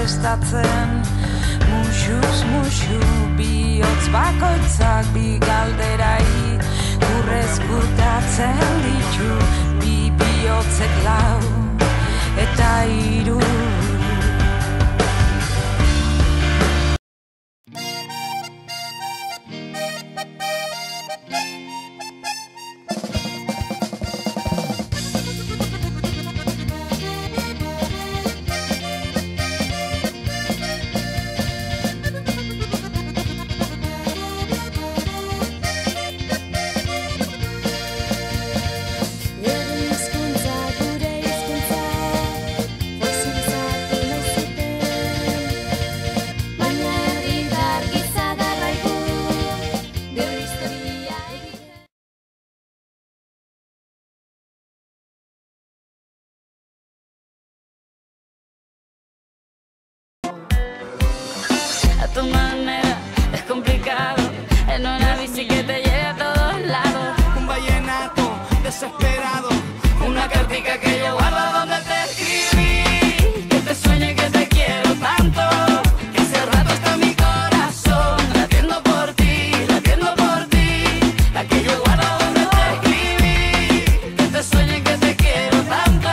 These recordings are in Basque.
prestatzen. Musuz musu bihotz bakoitzak bi galderai urrezkutatzen ditu bi bihotzek lau eta hiru. Tu manera es complicado, en una bici que te lleve a todos lados. Un vallenato desesperado, Una cartica que yo guardo donde te escribí, que te sueñe que te quiero tanto, que hace rato está mi corazón latiendo por ti, la que yo guardo donde te escribí, que te sueñe que te quiero tanto,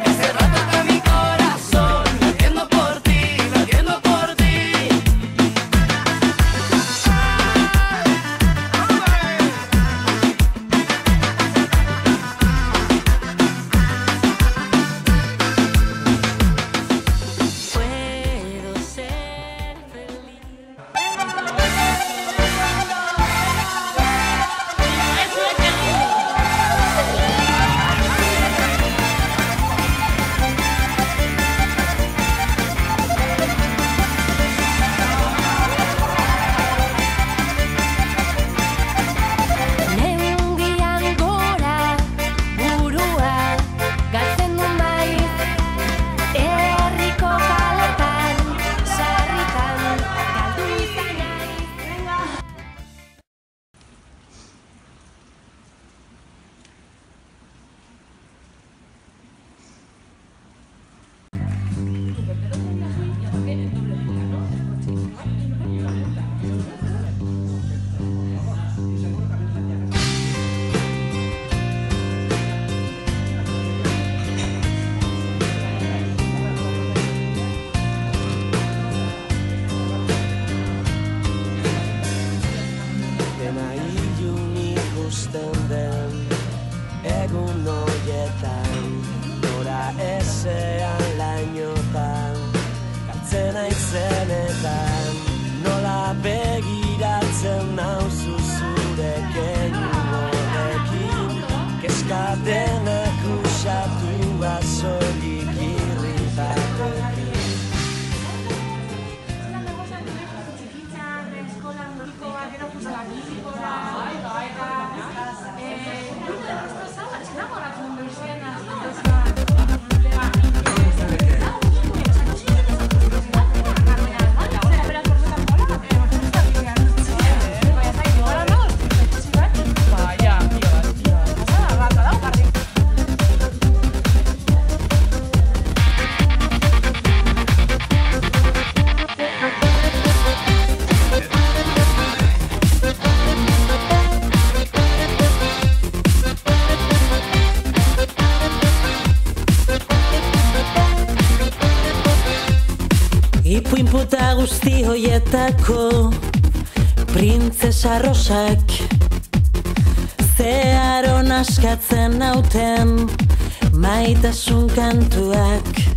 que hace rato está mi corazón latiendo por ti. egun horietan, nora ezean lainotan, galtzen aizenetan, nola begiratzen nauzu zure keinu horrekin, kezkatenak usatu azorik irritatekin. Ipuinputa guzti hoietako printzesa rosak zeharon askatzen nauten maitasun kantuak.